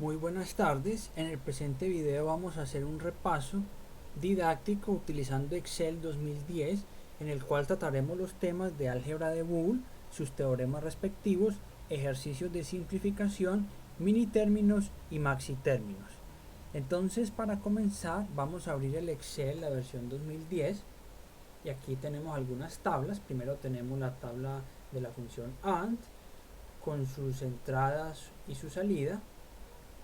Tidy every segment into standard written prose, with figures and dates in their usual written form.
Muy buenas tardes, en el presente video vamos a hacer un repaso didáctico utilizando Excel 2010 en el cual trataremos los temas de álgebra de Boole, sus teoremas respectivos, ejercicios de simplificación, mini términos y maxi términos. Entonces para comenzar vamos a abrir el Excel, la versión 2010 y aquí tenemos algunas tablas. Primero tenemos la tabla de la función AND con sus entradas y su salida.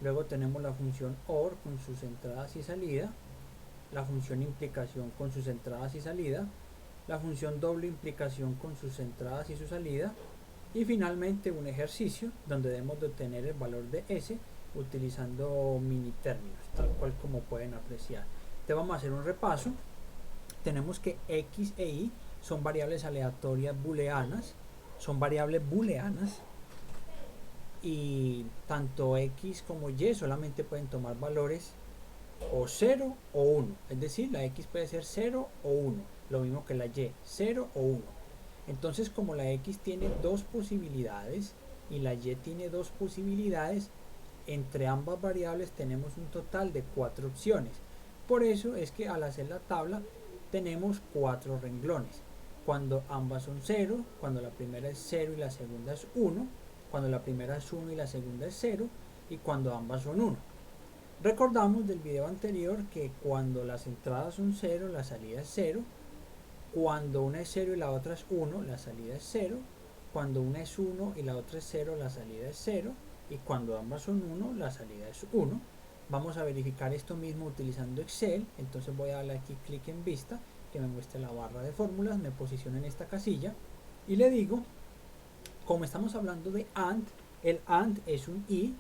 Luego tenemos la función OR con sus entradas y salida, la función implicación con sus entradas y salida, la función doble implicación con sus entradas y su salida, y finalmente un ejercicio donde debemos de obtener el valor de S utilizando mini términos, tal cual como pueden apreciar. Te vamos a hacer un repaso. Tenemos que X e Y son variables aleatorias booleanas, y tanto X como Y solamente pueden tomar valores o 0 o 1, es decir, la X puede ser 0 o 1, lo mismo que la Y, 0 o 1. Entonces, como la X tiene dos posibilidades y la Y tiene dos posibilidades, entre ambas variables tenemos un total de 4 opciones. Por eso es que al hacer la tabla tenemos 4 renglones. Cuando ambas son 0, cuando la primera es 0 y la segunda es 1, cuando la primera es 1 y la segunda es 0, y cuando ambas son 1. Recordamos del video anterior que cuando las entradas son 0, la salida es 0. Cuando una es 0 y la otra es 1, la salida es 0. Cuando una es 1 y la otra es 0, la salida es 0. Y cuando ambas son 1, la salida es 1. Vamos a verificar esto mismo utilizando Excel. Entonces voy a darle aquí clic en vista, que me muestre la barra de fórmulas, me posiciono en esta casilla y le digo, como estamos hablando de AND, el AND es un I,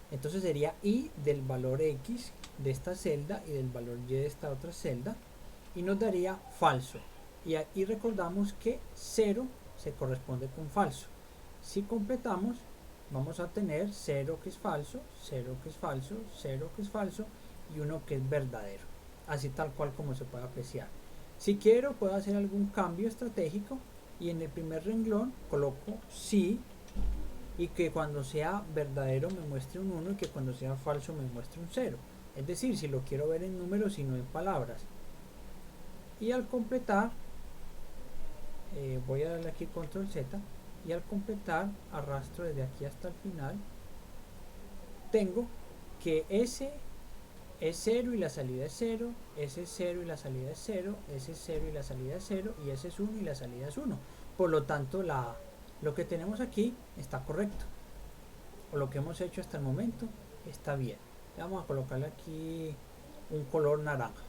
entonces sería I del valor X de esta celda y del valor Y de esta otra celda, y nos daría falso. Y aquí recordamos que 0 se corresponde con falso. Si completamos, vamos a tener 0 que es falso, 0 que es falso, 0 que es falso y 1 que es verdadero. Así tal cual como se puede apreciar. Si quiero, puedo hacer algún cambio estratégico y en el primer renglón coloco sí, y que cuando sea verdadero me muestre un 1 y que cuando sea falso me muestre un 0. Es decir, si lo quiero ver en números y no en palabras. Y al completar, voy a darle aquí control Z, y al completar arrastro desde aquí hasta el final. Tengo que S es 0 y la salida es 0, S es 0 y la salida es 0, S es 0 y la salida es 0, y S es 1 y la salida es 1. Por lo tanto, lo que tenemos aquí está correcto, o lo que hemos hecho hasta el momento está bien. Vamos a colocarle aquí un color naranja.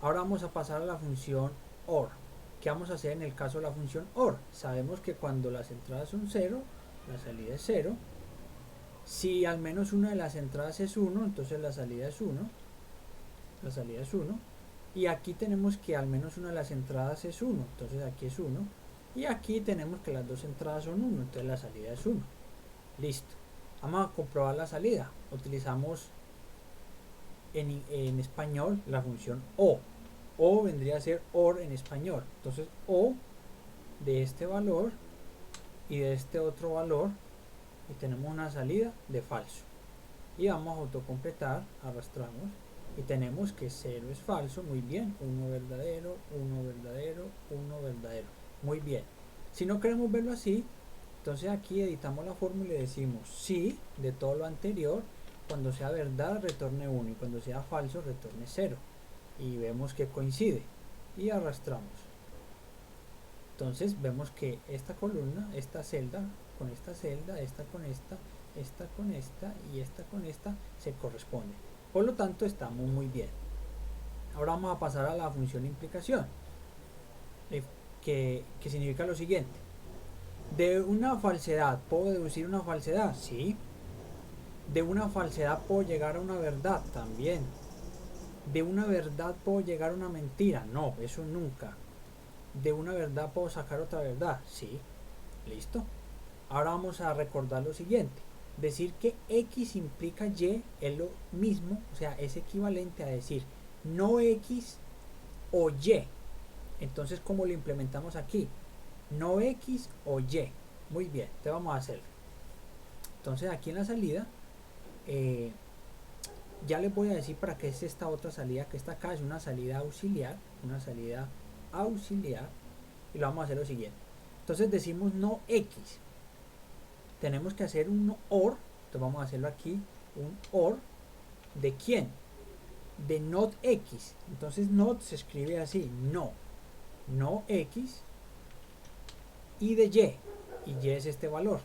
Ahora vamos a pasar a la función OR. ¿Qué vamos a hacer en el caso de la función OR? Sabemos que cuando las entradas son 0, la salida es 0. Si al menos una de las entradas es 1, entonces la salida es 1. La salida es 1. Y aquí tenemos que al menos una de las entradas es 1, entonces aquí es 1. Y aquí tenemos que las dos entradas son 1, entonces la salida es 1. Listo. Vamos a comprobar la salida. Utilizamos en español la función O. O vendría a ser OR en español. Entonces O de este valor y de este otro valor, y tenemos una salida de falso. Y vamos a autocompletar, arrastramos y tenemos que 0 es falso, muy bien, 1 verdadero, 1 verdadero, 1 verdadero, muy bien. Si no queremos verlo así, entonces aquí editamos la fórmula y decimos si de todo lo anterior, cuando sea verdad retorne 1 y cuando sea falso retorne 0, y vemos que coincide y arrastramos. Entonces vemos que esta columna, esta celda con esta celda, esta con esta con esta y esta con esta se corresponde. Por lo tanto estamos muy bien. Ahora vamos a pasar a la función implicación, que significa lo siguiente. ¿De una falsedad puedo deducir una falsedad? Sí. ¿De una falsedad puedo llegar a una verdad? También. ¿De una verdad puedo llegar a una mentira? No, eso nunca. ¿De una verdad puedo sacar otra verdad? Sí. Listo. Ahora vamos a recordar lo siguiente. Decir que X implica Y es lo mismo, o sea, es equivalente a decir no X o Y. Entonces, ¿cómo lo implementamos aquí? No X o Y. Muy bien, te vamos a hacer. Entonces, aquí en la salida, ya les voy a decir para qué es esta otra salida que está acá. Es una salida auxiliar, y lo vamos a hacer lo siguiente. Entonces decimos no X, tenemos que hacer un OR. Entonces vamos a hacerlo aquí, un OR ¿de quién? De not X. Entonces not se escribe así, no X, y de y es este valor.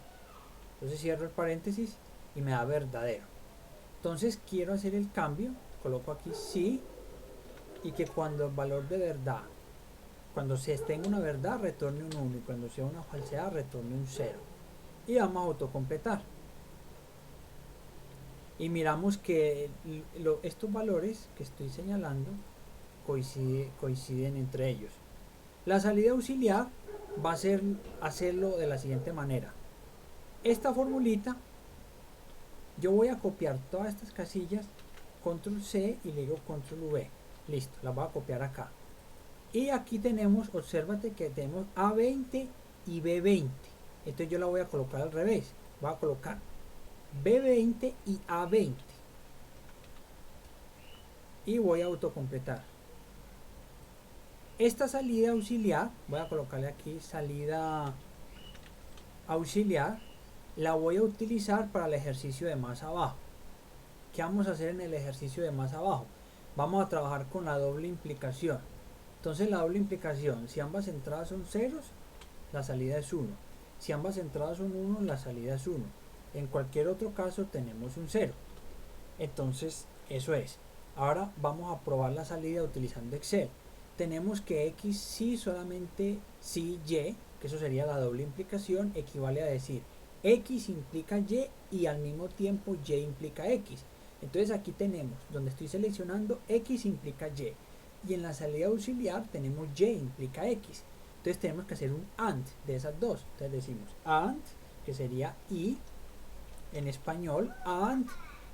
Entonces cierro el paréntesis y me da verdadero. Entonces quiero hacer el cambio, coloco aquí sí, y que cuando el valor de verdad, cuando se tenga una verdad, retorne un 1, y cuando sea una falsedad, retorne un 0. Y vamos a autocompletar. Y miramos que estos valores que estoy señalando coinciden entre ellos. La salida auxiliar va a ser hacerlo de la siguiente manera. Esta formulita, yo voy a copiar todas estas casillas, control C y luego control V. Listo, las voy a copiar acá. Y aquí tenemos, obsérvate que tenemos A20 y B20. Entonces yo la voy a colocar al revés. Voy a colocar B20 y A20. Y voy a autocompletar. Esta salida auxiliar, voy a colocarle aquí salida auxiliar, la voy a utilizar para el ejercicio de más abajo. ¿Qué vamos a hacer en el ejercicio de más abajo? Vamos a trabajar con la doble implicación. Entonces la doble implicación, si ambas entradas son ceros, la salida es 1. Si ambas entradas son 1, la salida es 1. En cualquier otro caso tenemos un 0. Entonces eso es. Ahora vamos a probar la salida utilizando Excel. Tenemos que X sí, solamente sí Y, que eso sería la doble implicación, equivale a decir X implica Y al mismo tiempo Y implica X. Entonces aquí tenemos, donde estoy seleccionando, X implica Y. Y en la salida auxiliar tenemos Y implica X. Entonces tenemos que hacer un AND de esas dos. Entonces decimos AND, que sería Y en español, AND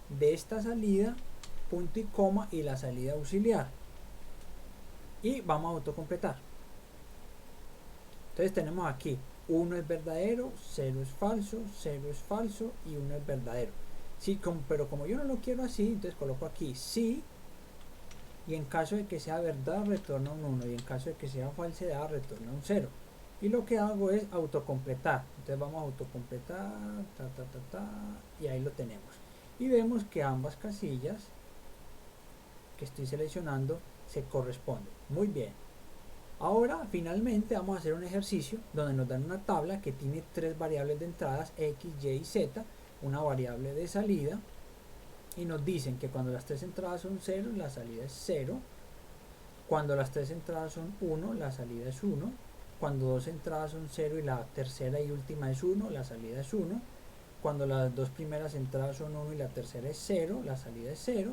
de esta salida, punto y coma, y la salida auxiliar. Y vamos a autocompletar. Entonces tenemos aquí 1 es verdadero, 0 es falso y 1 es verdadero. Sí, pero como yo no lo quiero así, entonces coloco aquí sí, y en caso de que sea verdad retorna un 1, y en caso de que sea falsedad retorna un 0. Y lo que hago es autocompletar. Entonces vamos a autocompletar, y ahí lo tenemos. Y vemos que ambas casillas que estoy seleccionando se corresponden. Muy bien. Ahora finalmente vamos a hacer un ejercicio donde nos dan una tabla que tiene 3 variables de entradas, X, Y y Z, una variable de salida, y nos dicen que cuando las 3 entradas son 0, la salida es 0. Cuando las 3 entradas son 1, la salida es 1. Cuando 2 entradas son 0 y la tercera y última es 1, la salida es 1. Cuando las 2 primeras entradas son 1 y la tercera es 0, la salida es 0.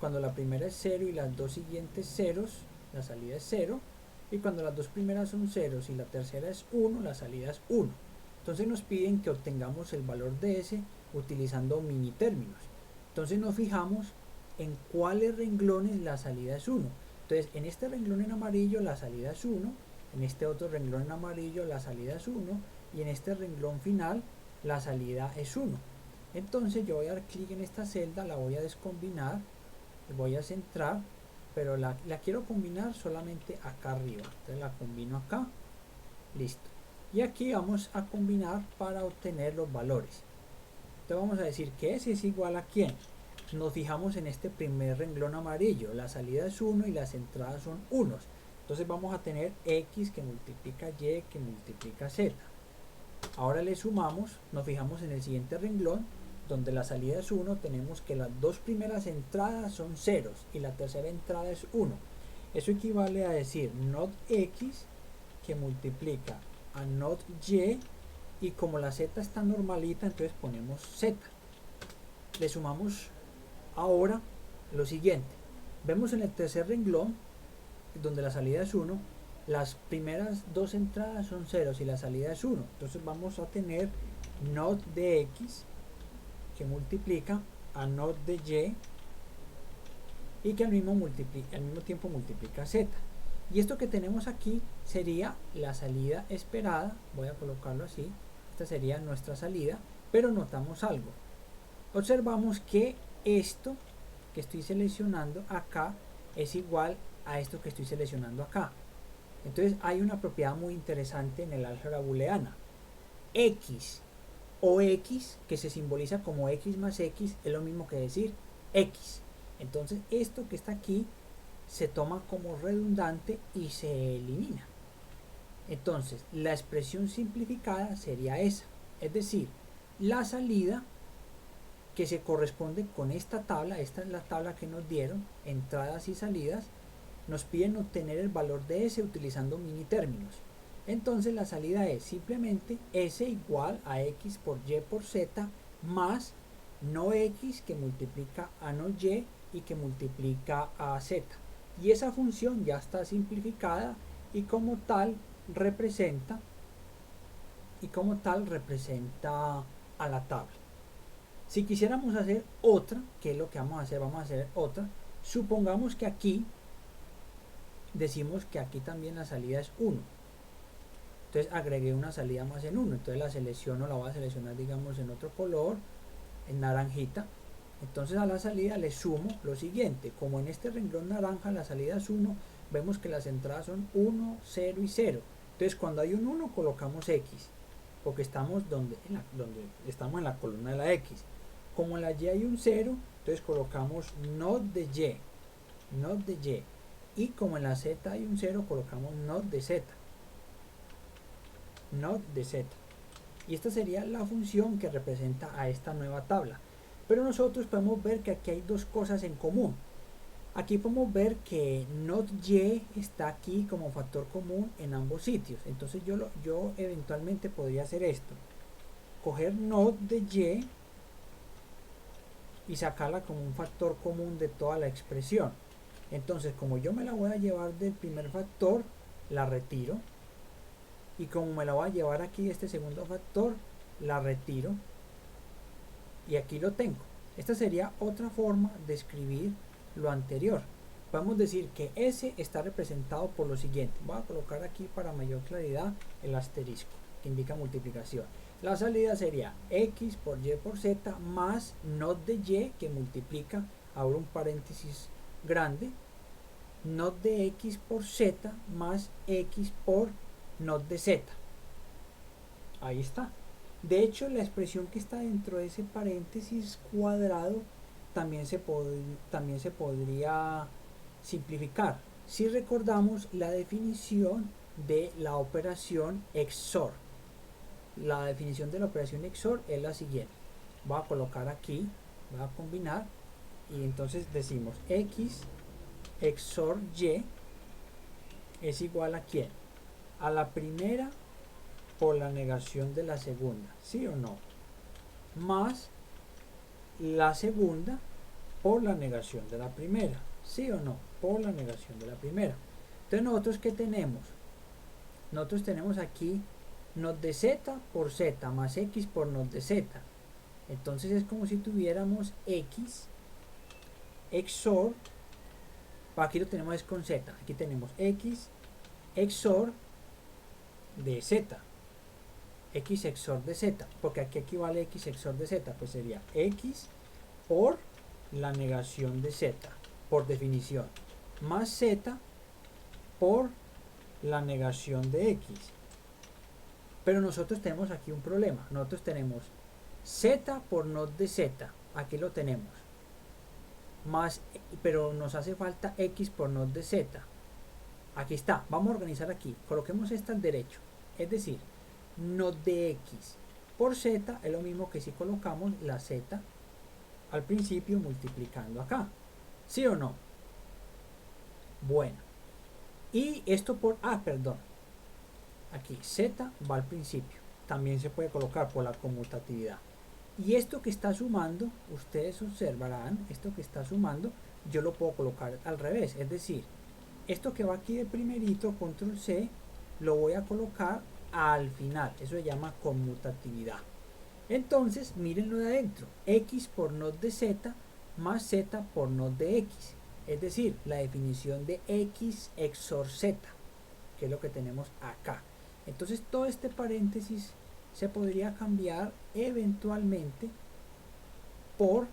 Cuando la primera es 0 y las 2 siguientes ceros, la salida es 0. Y cuando las 2 primeras son ceros y la tercera es 1, la salida es 1. Entonces nos piden que obtengamos el valor de S utilizando mini términos. Entonces nos fijamos en cuáles renglones la salida es 1. Entonces en este renglón en amarillo la salida es 1, en este otro renglón en amarillo la salida es 1, y en este renglón final la salida es 1. Entonces yo voy a dar clic en esta celda, la voy a descombinar, voy a centrar, pero la quiero combinar solamente acá arriba. Entonces la combino acá, listo. Y aquí vamos a combinar para obtener los valores. Entonces vamos a decir que S es igual a ¿quién? Nos fijamos en este primer renglón amarillo, la salida es 1 y las entradas son 1. Entonces vamos a tener X que multiplica Y que multiplica Z. Ahora le sumamos, nos fijamos en el siguiente renglón, donde la salida es 1, tenemos que las 2 primeras entradas son ceros y la tercera entrada es 1. Eso equivale a decir not X que multiplica a not Y, y como la Z está normalita, entonces ponemos Z. Le sumamos ahora lo siguiente. Vemos en el tercer renglón, donde la salida es 1, las primeras 2 entradas son ceros y la salida es 1. Entonces vamos a tener not de X que multiplica a not de Y, y que al mismo tiempo multiplica Z. Y esto que tenemos aquí sería la salida esperada. Voy a colocarlo así. Esta sería nuestra salida, pero notamos algo. observamos que esto que estoy seleccionando acá es igual a esto que estoy seleccionando acá. Entonces hay una propiedad muy interesante en el álgebra booleana. X o X, que se simboliza como X más X, es lo mismo que decir X. Entonces esto que está aquí se toma como redundante y se elimina. Entonces la expresión simplificada sería esa, es decir, la salida que se corresponde con esta tabla. Esta es la tabla que nos dieron, entradas y salidas. Nos piden obtener el valor de S utilizando mini términos. Entonces la salida es simplemente S igual a X por Y por Z más no X que multiplica a no Y y que multiplica a Z. Y esa función ya está simplificada y como tal representa a la tabla. Si quisiéramos hacer otra, ¿qué es lo que vamos a hacer? Vamos a hacer otra. Supongamos que aquí decimos que aquí también la salida es 1. Entonces agregué una salida más en 1. Entonces la selecciono, la voy a seleccionar digamos en otro color, en naranjita. Entonces a la salida le sumo lo siguiente. Como en este renglón naranja la salida es 1, vemos que las entradas son 1, 0 y 0. Entonces cuando hay un 1 colocamos X, porque estamos donde estamos en la columna de la X. Como en la Y hay un 0, entonces colocamos not de Y, not de Y. Y como en la Z hay un 0, colocamos not de Z, not de Z. Y esta sería la función que representa a esta nueva tabla. Pero nosotros podemos ver que aquí hay dos cosas en común. Aquí podemos ver que not Y está aquí como factor común en ambos sitios. Entonces yo eventualmente podría hacer esto. Coger not de y sacarla como un factor común de toda la expresión. Entonces como yo me la voy a llevar del primer factor, la retiro. Y como me la voy a llevar aquí de este segundo factor, la retiro. Y aquí lo tengo. Esta sería otra forma de escribir lo anterior. Podemos decir que S está representado por lo siguiente. Voy a colocar aquí para mayor claridad el asterisco que indica multiplicación. La salida sería X por Y por Z más not de Y que multiplica, abro un paréntesis grande, not de X por Z más X por not de Z. Ahí está. De hecho, la expresión que está dentro de ese paréntesis cuadrado también se podría simplificar si recordamos la definición de la operación XOR. La definición de la operación XOR es la siguiente. Voy a colocar aquí, voy a combinar y entonces decimos X XOR Y es igual a ¿quién? A la primera por la negación de la segunda, ¿sí o no? Más la segunda por la negación de la primera, ¿sí o no? Por la negación de la primera. Entonces nosotros ¿qué tenemos? Nosotros tenemos aquí not de Z por Z más X por not de Z. Entonces es como si tuviéramos X XOR, aquí lo tenemos es con Z, aquí tenemos X XOR de Z, X XOR de Z, porque aquí equivale X XOR de Z, pues sería X por la negación de Z, por definición, más Z por la negación de X. Pero nosotros tenemos aquí un problema. Nosotros tenemos Z por not de Z, aquí lo tenemos, más, pero nos hace falta X por not de Z. Aquí está, vamos a organizar aquí, coloquemos esta al derecho, es decir, not de X por Z es lo mismo que si colocamos la Z al principio multiplicando acá, ¿sí o no? Bueno, y esto por, perdón, aquí Z va al principio, también se puede colocar por la conmutatividad. Y esto que está sumando, ustedes observarán, esto que está sumando, yo lo puedo colocar al revés, es decir, esto que va aquí de primerito, control C, lo voy a colocar al final, eso se llama conmutatividad. Entonces, mírenlo de adentro, X por not de Z más Z por not de X, es decir, la definición de X XOR Z, que es lo que tenemos acá. Entonces todo este paréntesis se podría cambiar eventualmente por,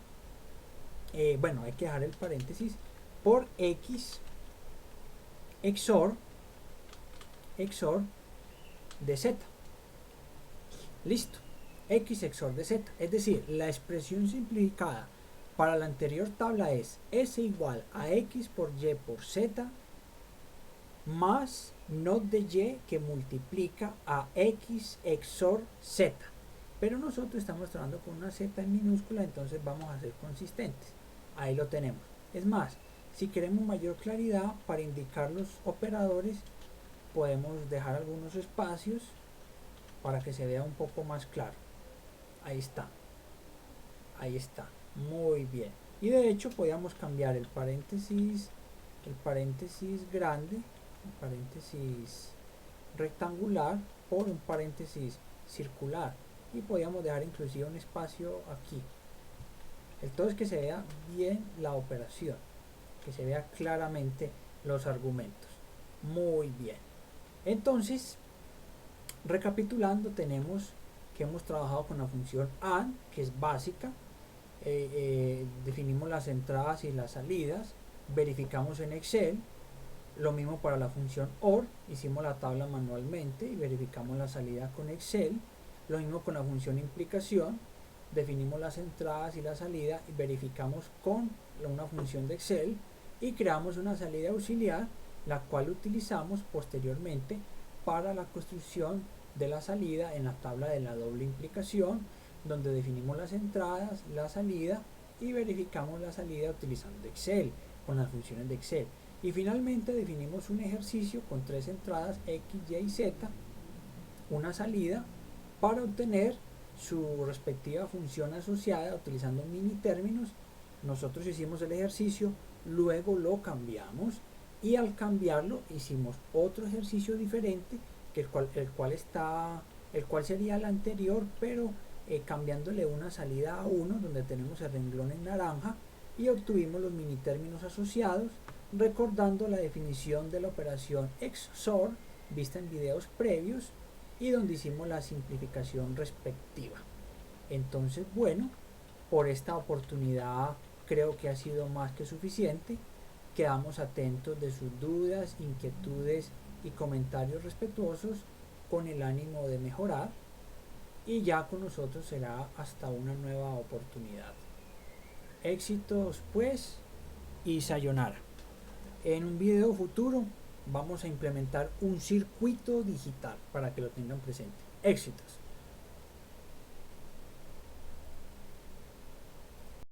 bueno, hay que dejar el paréntesis, por x XOR de z. Listo. X XOR de z. Es decir, la expresión simplificada para la anterior tabla es S igual a X por Y por Z más not de Y que multiplica a X XOR Z. Pero nosotros estamos trabajando con una Z en minúscula, entonces vamos a ser consistentes. Ahí lo tenemos. Es más, si queremos mayor claridad para indicar los operadores, podemos dejar algunos espacios para que se vea un poco más claro. Ahí está. Ahí está. Muy bien. Y de hecho podíamos cambiar el paréntesis grande, el paréntesis rectangular por un paréntesis circular. Y podíamos dejar inclusive un espacio aquí. El todo es que se vea bien la operación, que se vea claramente los argumentos. Muy bien. Entonces, recapitulando, tenemos que hemos trabajado con la función AND, que es básica. Definimos las entradas y las salidas, verificamos en Excel. Lo mismo para la función OR, hicimos la tabla manualmente y verificamos la salida con Excel. Lo mismo con la función implicación, definimos las entradas y la salida y verificamos con una función de Excel y creamos una salida auxiliar, la cual utilizamos posteriormente para la construcción de la salida en la tabla de la doble implicación, donde definimos las entradas, la salida y verificamos la salida utilizando Excel, con las funciones de Excel. Y finalmente definimos un ejercicio con 3 entradas X, Y y Z, una salida, para obtener su respectiva función asociada utilizando mini términos. Nosotros hicimos el ejercicio, luego lo cambiamos y al cambiarlo hicimos otro ejercicio diferente, que el cual sería el anterior, pero cambiándole una salida a 1, donde tenemos el renglón en naranja, y obtuvimos los mini términos asociados, recordando la definición de la operación XOR vista en videos previos y donde hicimos la simplificación respectiva. Entonces, bueno, por esta oportunidad creo que ha sido más que suficiente. Quedamos atentos de sus dudas, inquietudes y comentarios respetuosos con el ánimo de mejorar, y ya con nosotros será hasta una nueva oportunidad. Éxitos pues y sayonara. En un video futuro vamos a implementar un circuito digital para que lo tengan presente. Éxitos.